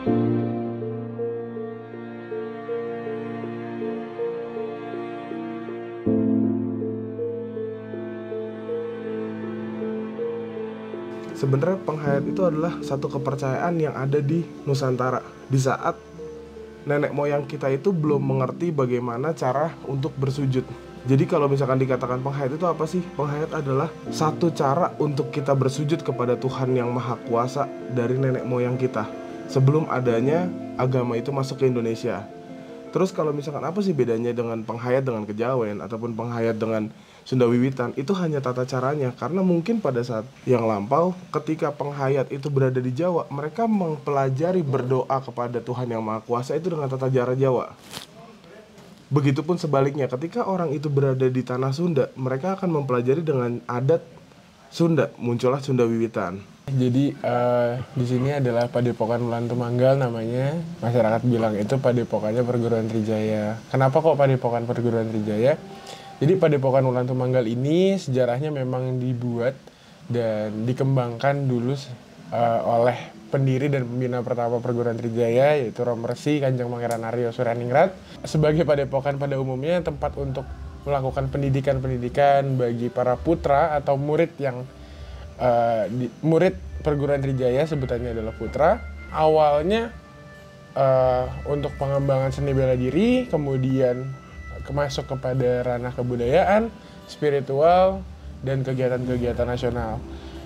Sebenarnya penghayat itu adalah satu kepercayaan yang ada di Nusantara. Di saat nenek moyang kita itu belum mengerti bagaimana cara untuk bersujud. Jadi kalau misalkan dikatakan penghayat itu apa sih? Penghayat adalah satu cara untuk kita bersujud kepada Tuhan yang Maha Kuasa dari nenek moyang kita sebelum adanya agama itu masuk ke Indonesia. Terus kalau misalkan apa sih bedanya dengan penghayat dengan kejawen ataupun penghayat dengan Sunda Wiwitan? Itu hanya tata caranya, karena mungkin pada saat yang lampau ketika penghayat itu berada di Jawa, mereka mempelajari berdoa kepada Tuhan yang Maha Kuasa itu dengan tata cara Jawa. Begitupun sebaliknya, ketika orang itu berada di tanah Sunda, mereka akan mempelajari dengan adat Sunda, muncullah Sunda Wiwitan. Jadi di sini adalah Padepokan Wulan Tumanggal namanya. Masyarakat bilang itu padepokannya Perguruan Trijaya. Kenapa kok Padepokan Perguruan Trijaya? Jadi Padepokan Wulan Tumanggal ini sejarahnya memang dibuat dan dikembangkan dulu oleh pendiri dan pembina pertama Perguruan Trijaya, yaitu Romo Resi Kanjeng Pangeran Aryo Suraningrat. Sebagai padepokan pada umumnya tempat untuk melakukan pendidikan bagi para putra atau murid yang murid Perguruan Trijaya, sebutannya adalah putra. Awalnya untuk pengembangan seni bela diri, kemudian masuk kepada ranah kebudayaan, spiritual, dan kegiatan-kegiatan nasional.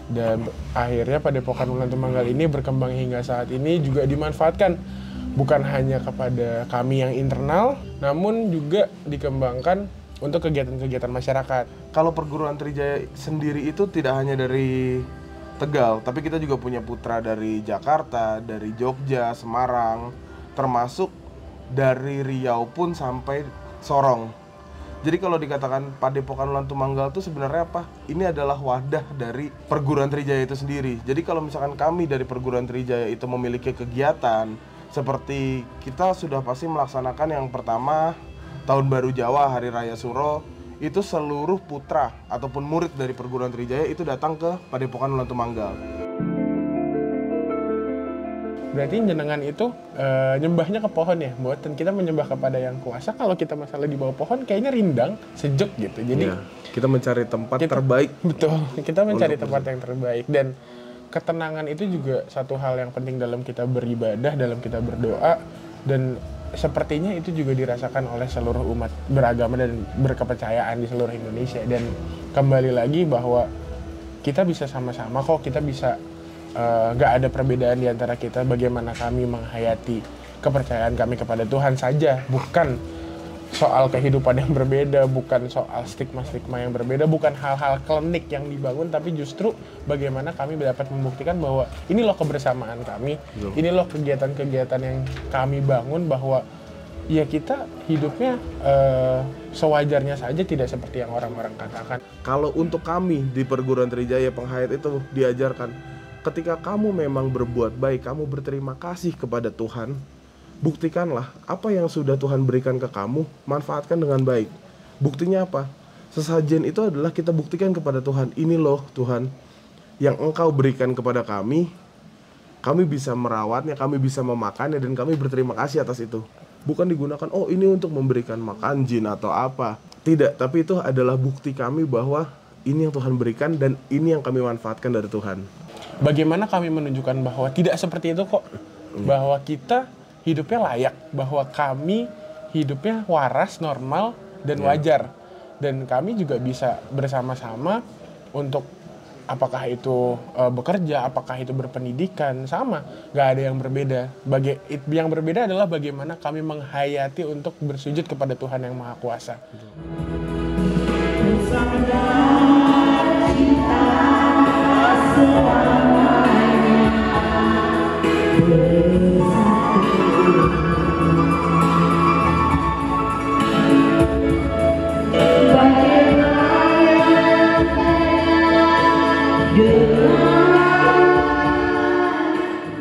Dan akhirnya Padepokan Wulan Tumanggal ini berkembang hingga saat ini juga dimanfaatkan bukan hanya kepada kami yang internal, namun juga dikembangkan untuk kegiatan-kegiatan masyarakat. Kalau Perguruan Trijaya sendiri itu tidak hanya dari Tegal, tapi kita juga punya putra dari Jakarta, dari Jogja, Semarang, termasuk dari Riau pun sampai Sorong. Jadi kalau dikatakan Padepokan Wulan Tumanggal itu sebenarnya apa? Ini adalah wadah dari Perguruan Trijaya itu sendiri. Jadi kalau misalkan kami dari Perguruan Trijaya itu memiliki kegiatan seperti kita sudah pasti melaksanakan yang pertama Tahun Baru Jawa, Hari Raya Suro, itu seluruh putra ataupun murid dari Perguruan Trijaya itu datang ke Padepokan Wulan Tumanggal. Berarti jenengan itu nyembahnya ke pohon ya, buatan kita menyembah kepada yang kuasa. Kalau kita masalah di bawah pohon kayaknya rindang, sejuk gitu. Jadi ya, kita mencari tempat terbaik. Betul, kita mencari tempat yang terbaik. Dan ketenangan itu juga satu hal yang penting dalam kita beribadah, dalam kita berdoa. Dan sepertinya itu juga dirasakan oleh seluruh umat beragama dan berkepercayaan di seluruh Indonesia. Dan kembali lagi bahwa kita bisa sama-sama kok, kita bisa gak ada perbedaan di antara kita bagaimana kami menghayati kepercayaan kami kepada Tuhan saja, bukan soal kehidupan yang berbeda, bukan soal stigma-stigma yang berbeda, bukan hal-hal klinik yang dibangun, tapi justru bagaimana kami dapat membuktikan bahwa ini loh kebersamaan kami, ini loh kegiatan-kegiatan yang kami bangun, bahwa ya kita hidupnya sewajarnya saja, tidak seperti yang orang-orang katakan. Kalau untuk kami di Perguruan Trijaya penghayat itu diajarkan, ketika kamu memang berbuat baik, kamu berterima kasih kepada Tuhan, buktikanlah apa yang sudah Tuhan berikan ke kamu, manfaatkan dengan baik. Buktinya apa? Sesajen itu adalah kita buktikan kepada Tuhan, ini loh Tuhan yang Engkau berikan kepada kami bisa merawatnya, kami bisa memakannya, dan kami berterima kasih atas itu. Bukan digunakan, oh ini untuk memberikan makan jin atau apa. Tidak, tapi itu adalah bukti kami bahwa ini yang Tuhan berikan dan ini yang kami manfaatkan dari Tuhan. Bagaimana kami menunjukkan bahwa tidak seperti itu kok, bahwa kita hidupnya layak, bahwa kami hidupnya waras, normal, dan wajar. Dan kami juga bisa bersama-sama untuk apakah itu bekerja, apakah itu berpendidikan, sama, gak ada yang berbeda. Yang berbeda adalah bagaimana kami menghayati untuk bersujud kepada Tuhan yang Maha Kuasa.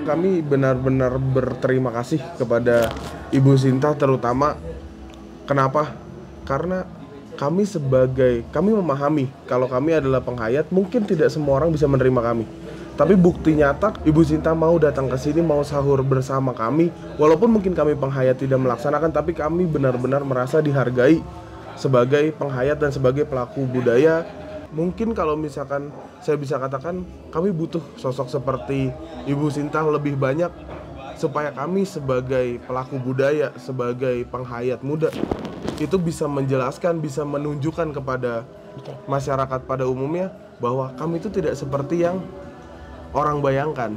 Kami benar-benar berterima kasih kepada Ibu Sinta, terutama kenapa? Karena kami memahami kalau kami adalah penghayat, mungkin tidak semua orang bisa menerima kami. Tapi bukti nyata Ibu Sinta mau datang ke sini, mau sahur bersama kami. Walaupun mungkin kami penghayat tidak melaksanakan, tapi kami benar-benar merasa dihargai sebagai penghayat dan sebagai pelaku budaya. Mungkin kalau misalkan saya bisa katakan, kami butuh sosok seperti Ibu Sinta lebih banyak, supaya kami sebagai pelaku budaya, sebagai penghayat muda, itu bisa menjelaskan, bisa menunjukkan kepada masyarakat pada umumnya bahwa kami itu tidak seperti yang orang bayangkan.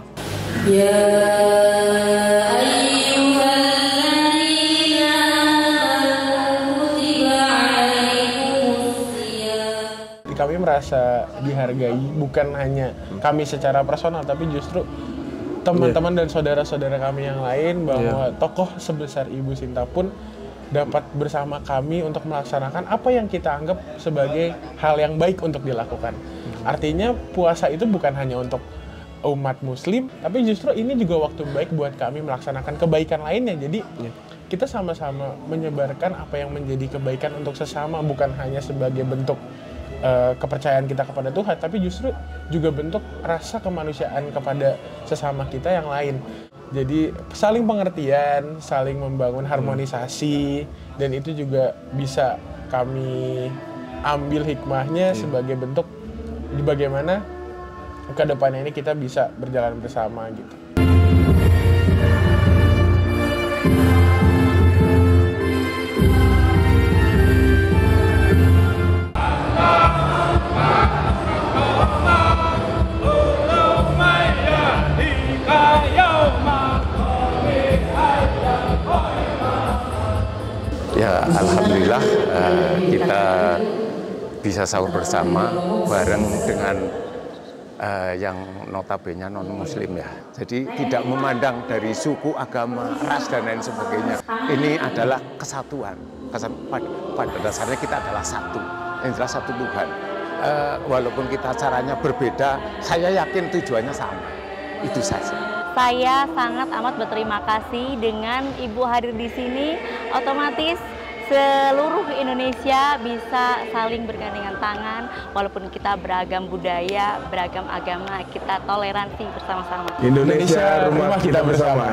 Kami merasa dihargai bukan hanya kami secara personal, tapi justru teman-teman dan saudara-saudara kami yang lain, bahwa tokoh sebesar Ibu Sinta pun dapat bersama kami untuk melaksanakan apa yang kita anggap sebagai hal yang baik untuk dilakukan. Artinya puasa itu bukan hanya untuk umat muslim, tapi justru ini juga waktu baik buat kami melaksanakan kebaikan lainnya. Jadi kita sama-sama menyebarkan apa yang menjadi kebaikan untuk sesama, bukan hanya sebagai bentuk kepercayaan kita kepada Tuhan, tapi justru juga bentuk rasa kemanusiaan kepada sesama kita yang lain. Jadi saling pengertian, saling membangun harmonisasi, dan itu juga bisa kami ambil hikmahnya sebagai bentuk bagaimana ke depannya ini kita bisa berjalan bersama gitu. Ya, alhamdulillah kita bisa sahur bersama bareng dengan yang notabene non-muslim ya. Jadi tidak memandang dari suku, agama, ras dan lain sebagainya. Ini adalah kesatuan. Pada dasarnya kita adalah satu. Yang jelas satu Tuhan. Walaupun kita caranya berbeda, saya yakin tujuannya sama. Itu saja. Saya sangat amat berterima kasih dengan Ibu hadir di sini. Otomatis seluruh Indonesia bisa saling bergandengan tangan, walaupun kita beragam budaya, beragam agama, kita toleransi bersama-sama. Indonesia rumah kita bersama.